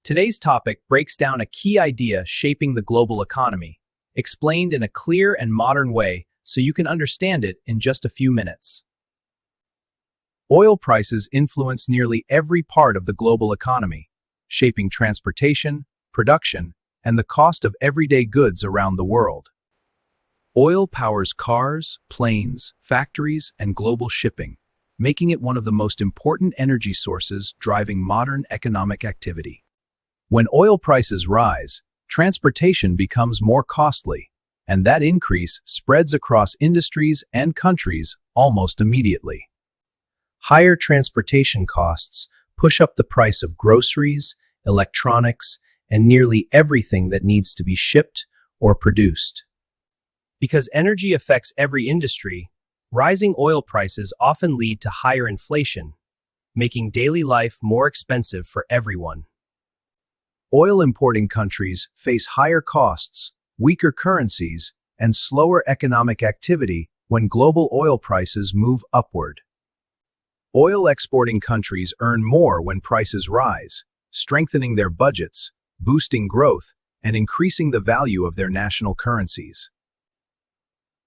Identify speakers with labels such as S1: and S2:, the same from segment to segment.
S1: Today's topic breaks down a key idea shaping the global economy, explained in a clear and modern way so you can understand it in just a few minutes. Oil prices influence nearly every part of the global economy, shaping transportation, production, and the cost of everyday goods around the world. Oil powers cars, planes, factories, and global shipping, making it one of the most important energy sources driving modern economic activity. When oil prices rise, transportation becomes more costly, and that increase spreads across industries and countries almost immediately. Higher transportation costs push up the price of groceries, electronics, and nearly everything that needs to be shipped or produced. Because energy affects every industry, rising oil prices often lead to higher inflation, making daily life more expensive for everyone. Oil-importing countries face higher costs, weaker currencies, and slower economic activity when global oil prices move upward. Oil-exporting countries earn more when prices rise, strengthening their budgets, boosting growth, and increasing the value of their national currencies.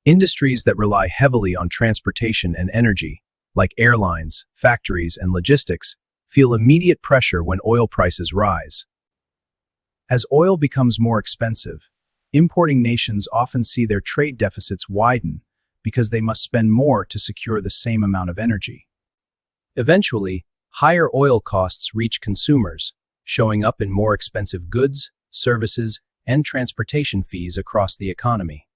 S1: Industries that rely heavily on transportation and energy, like airlines, factories, and logistics, feel immediate pressure when oil prices rise. As oil becomes more expensive, importing nations often see their trade deficits widen because they must spend more to secure the same amount of energy. Eventually, higher oil costs reach consumers, showing up in more expensive goods, services, and transportation fees across the economy.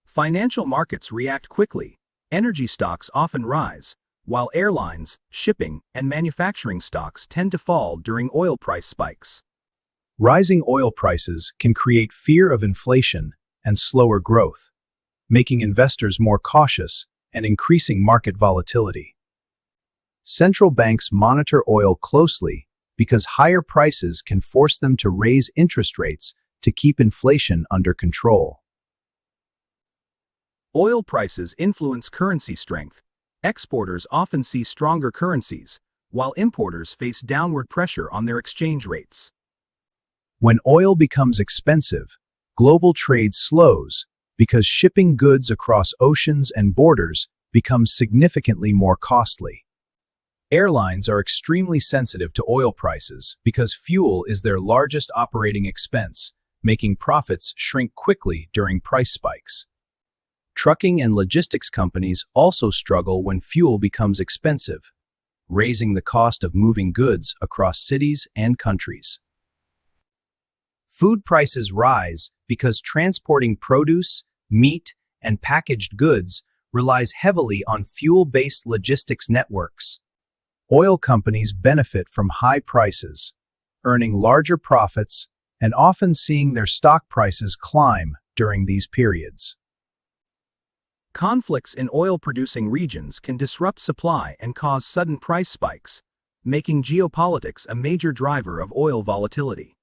S2: Financial markets react quickly. Energy stocks often rise, while airlines, shipping, and manufacturing stocks tend to fall during oil price spikes.
S1: Rising oil prices can create fear of inflation and slower growth, making investors more cautious and increasing market volatility. Central banks monitor oil closely because higher prices can force them to raise interest rates to keep inflation under control.
S2: Oil prices influence currency strength. Exporters often see stronger currencies, while importers face downward pressure on their exchange rates.
S1: When oil becomes expensive, global trade slows because shipping goods across oceans and borders becomes significantly more costly. Airlines are extremely sensitive to oil prices because fuel is their largest operating expense, making profits shrink quickly during price spikes. Trucking and logistics companies also struggle when fuel becomes expensive, raising the cost of moving goods across cities and countries. Food prices rise because transporting produce, meat, and packaged goods relies heavily on fuel-based logistics networks. Oil companies benefit from high prices, earning larger profits and often seeing their stock prices climb during these periods.
S2: Conflicts in oil-producing regions can disrupt supply and cause sudden price spikes, making geopolitics a major driver of oil volatility.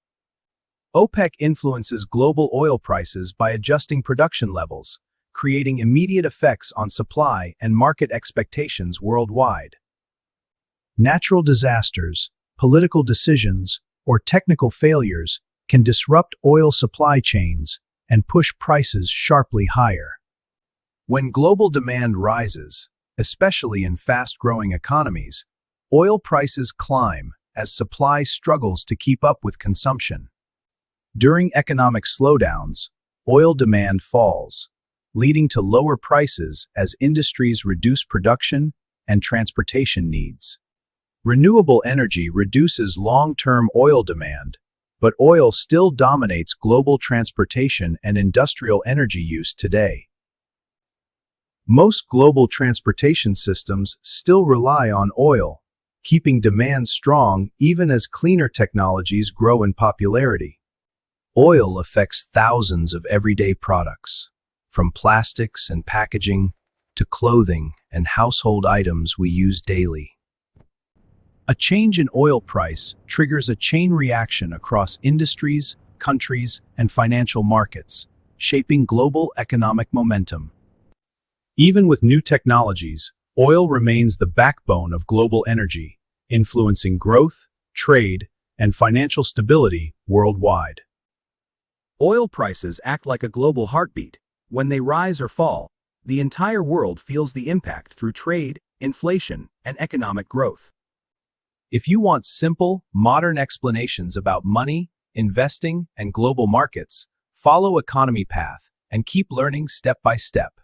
S1: OPEC influences global oil prices by adjusting production levels, creating immediate effects on supply and market expectations worldwide. Natural disasters, political decisions, or technical failures can disrupt oil supply chains and push prices sharply higher. When global demand rises, especially in fast-growing economies, oil prices climb as supply struggles to keep up with consumption. During economic slowdowns, oil demand falls, leading to lower prices as industries reduce production and transportation needs. Renewable energy reduces long-term oil demand, but oil still dominates global transportation and industrial energy use today. Most global transportation systems still rely on oil, keeping demand strong even as cleaner technologies grow in popularity. Oil affects thousands of everyday products, from plastics and packaging to clothing and household items we use daily. A change in oil price triggers a chain reaction across industries, countries, and financial markets, shaping global economic momentum. Even with new technologies, oil remains the backbone of global energy, influencing growth, trade, and financial stability worldwide.
S2: Oil prices act like a global heartbeat. When they rise or fall, the entire world feels the impact through trade, inflation, and economic growth.
S1: If you want simple, modern explanations about money, investing, and global markets, follow Economy Path and keep learning step by step.